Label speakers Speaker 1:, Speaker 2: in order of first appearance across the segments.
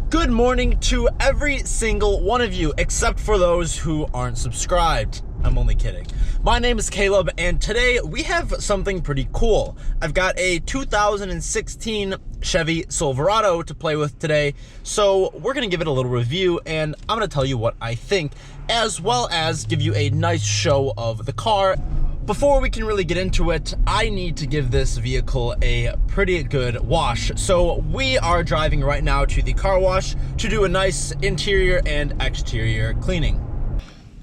Speaker 1: Good morning to every single one of you, except for those who aren't subscribed. I'm only kidding. My name is Caleb, and today we have something pretty cool. I've got a 2016 Chevy Silverado to play with today, so we're gonna give it a little review, and I'm gonna tell you what I think, as well as give you a nice show of the car. Before we can really get into it, I need to give this vehicle a pretty good wash. So we are driving right now to the car wash to do a nice interior and exterior cleaning.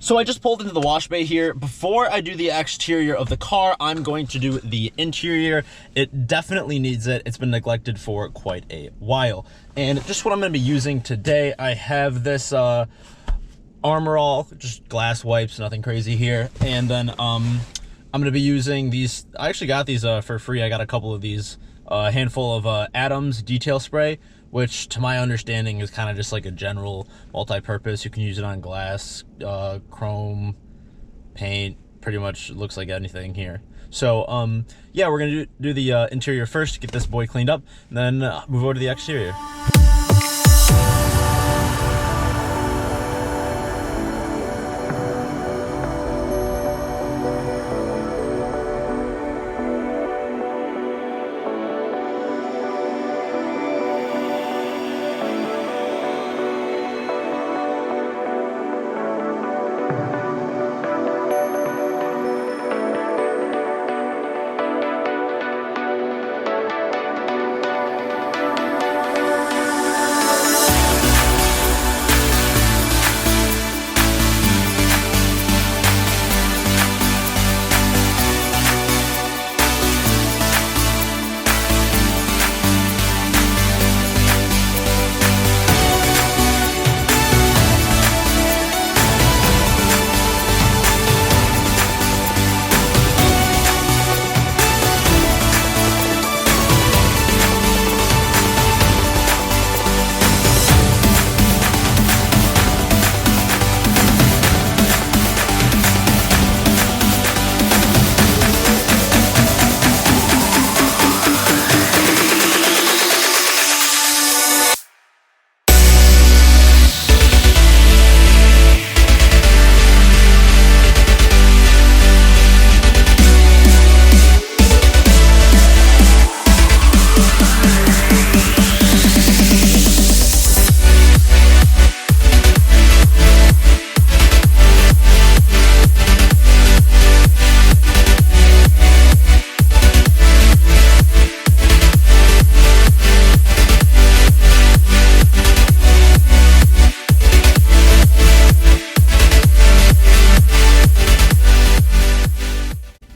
Speaker 1: So I just pulled into the wash bay here. Before I do the exterior of the car, I'm going to do the interior. It definitely needs it. It's been neglected for quite a while. And just what I'm gonna be using today, I have this Armor All, just glass wipes, nothing crazy here. And then I'm gonna be using these. I actually got these for free. I got a couple of these, a handful of Adams detail spray, which to my understanding is kind of just like a general multi-purpose. You can use it on glass, chrome, paint, pretty much looks like anything here. So yeah, we're gonna do the interior first, get this boy cleaned up, and then move over to the exterior.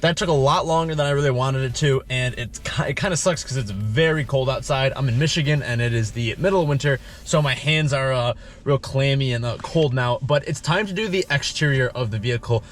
Speaker 1: That took a lot longer than I really wanted it to, and it kind of sucks because it's very cold outside. I'm in Michigan, and it is the middle of winter, so my hands are real clammy and cold now. But it's time to do the exterior of the vehicle.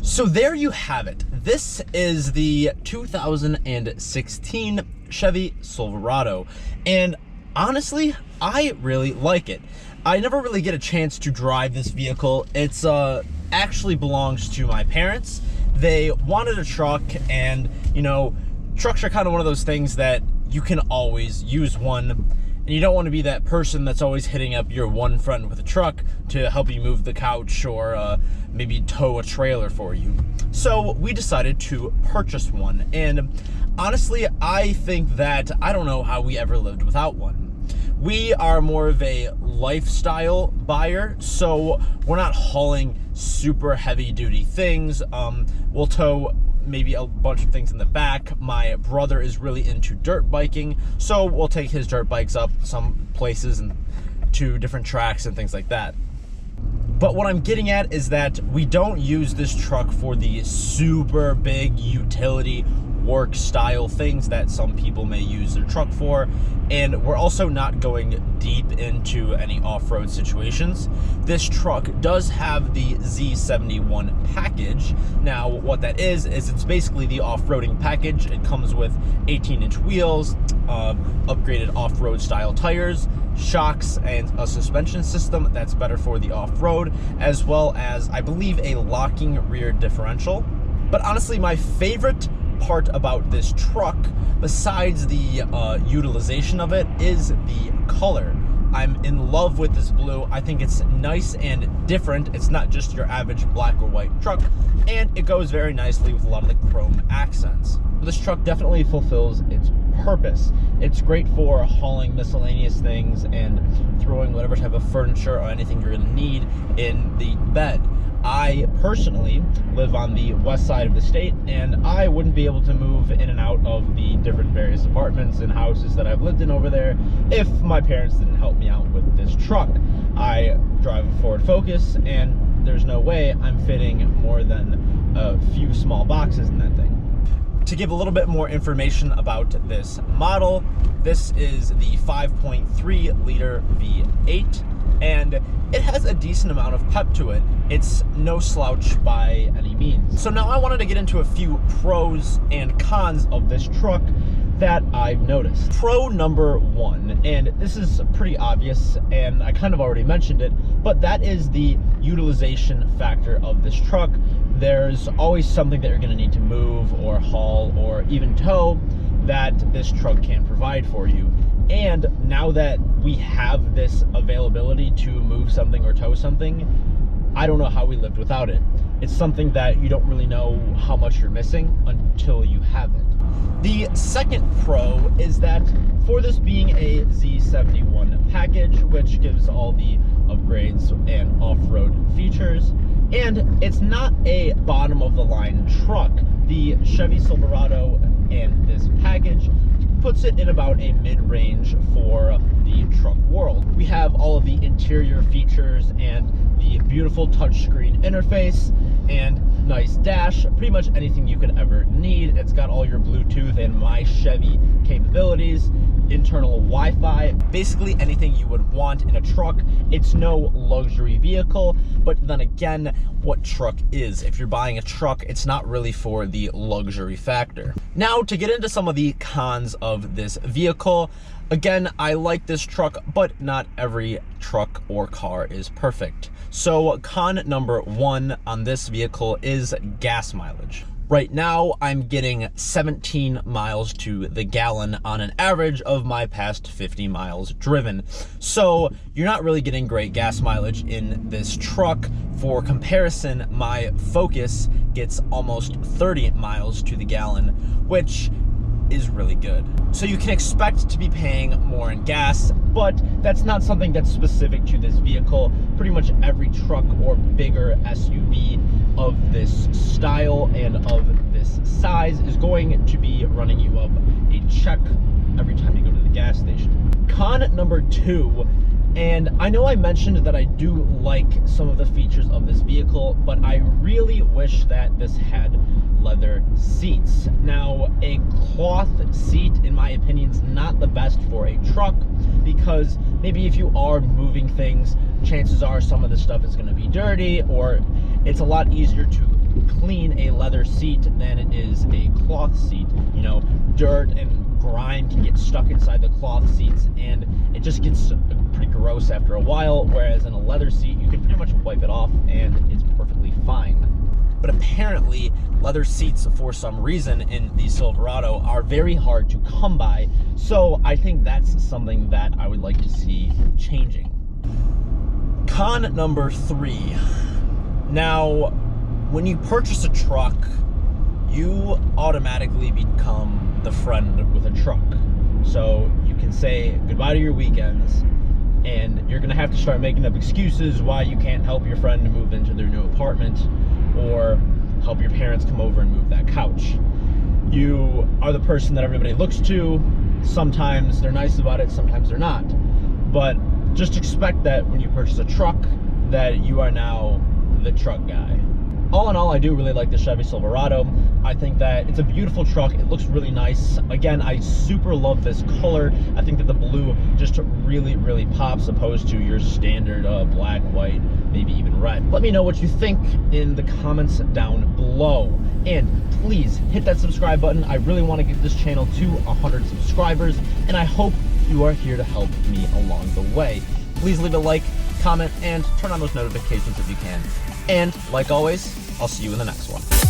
Speaker 1: So there you have it. This is the 2016 Chevy Silverado. And honestly, I really like it. I never really get a chance to drive this vehicle. It's actually belongs to my parents. They wanted a truck, and you know, trucks are kind of one of those things that you can always use one, and you don't want to be that person that's always hitting up your one friend with a truck to help you move the couch or maybe tow a trailer for you. So we decided to purchase one, and honestly, I think that I don't know how we ever lived without one. We are more of a lifestyle buyer, so we're not hauling super heavy duty things. We'll tow maybe a bunch of things in the back. My brother is really into dirt biking, so we'll take his dirt bikes up some places and to different tracks and things like that. But what I'm getting at is that we don't use this truck for the super big utility work style things that some people may use their truck for, and we're also not going deep into any off-road situations. This truck does have the Z71 package. Now what that is it's basically the off-roading package. It comes with 18-inch wheels, upgraded off-road style tires, shocks, and a suspension system that's better for the off-road, as well as, I believe, a locking rear differential. But honestly, my favorite part about this truck, besides the utilization of it, is the color. I'm in love with this blue. I think it's nice and different. It's not just your average black or white truck, and it goes very nicely with a lot of the chrome accents. This truck definitely fulfills its purpose. It's great for hauling miscellaneous things and throwing whatever type of furniture or anything you're gonna need in the bed. I personally live on the west side of the state, and I wouldn't be able to move in and out of the different various apartments and houses that I've lived in over there if my parents didn't help me out with this truck. I drive a Ford Focus, and there's no way I'm fitting more than a few small boxes in that thing. To give a little bit more information about this model, this is the 5.3 liter V8, and it has a decent amount of pep to it. It's no slouch by any means. So now I wanted to get into a few pros and cons of this truck that I've noticed. Pro number one, and this is pretty obvious, and I kind of already mentioned it, but that is the utilization factor of this truck. There's always something that you're gonna need to move or haul or even tow that this truck can provide for you. And now that we have this availability to move something or tow something, I don't know how we lived without it. It's something that you don't really know how much you're missing until you have it. The second pro is that for this being a Z71 package, which gives all the upgrades and off-road features, and it's not a bottom-of-the-line truck. The Chevy Silverado and this package puts it in about a mid-range for the truck world. We have all of the interior features and the beautiful touchscreen interface and nice dash, pretty much anything you could ever need. It's got all your Bluetooth and My Chevy capabilities, internal Wi-Fi, basically anything you would want in a truck. It's no luxury vehicle, but then again, what truck is? If you're buying a truck, it's not really for the luxury factor. Now, to get into some of the cons of this vehicle, again, I like this truck, but not every truck or car is perfect. So con number one on this vehicle is gas mileage. Right now, I'm getting 17 miles to the gallon on an average of my past 50 miles driven. So you're not really getting great gas mileage in this truck. For comparison, my Focus gets almost 30 miles to the gallon, which is really good. So you can expect to be paying more in gas, but that's not something that's specific to this vehicle. Pretty much every truck or bigger SUV of this style and of this size is going to be running you up a check every time you go to the gas station. Con number two, and I know I mentioned that I do like some of the features of this vehicle, but I really wish that this had leather seats. Now, a cloth seat, in my opinion, is not the best for a truck, because maybe if you are moving things, chances are some of the stuff is going to be dirty, or it's a lot easier to clean a leather seat than it is a cloth seat. You know, dirt and grime can get stuck inside the cloth seats, and it just gets pretty gross after a while, whereas in a leather seat, you can pretty much wipe it off and it's perfectly fine. But apparently, leather seats, for some reason, in the Silverado are very hard to come by, so I think that's something that I would like to see changing. Con number three. Now, when you purchase a truck, you automatically become the friend with a truck. So you can say goodbye to your weekends, and you're gonna have to start making up excuses why you can't help your friend to move into their new apartment or help your parents come over and move that couch. You are the person that everybody looks to. Sometimes they're nice about it, sometimes they're not. But just expect that when you purchase a truck, that you are now the truck guy. All in all, I do really like the Chevy Silverado. I think that it's a beautiful truck. It looks really nice. Again, I super love this color. I think that the blue just really, really pops opposed to your standard black, white, maybe even red. Let me know what you think in the comments down below. And please hit that subscribe button. I really want to get this channel to 100 subscribers, and I hope you are here to help me along the way. Please leave a like, comment, and turn on those notifications if you can. And like always, I'll see you in the next one.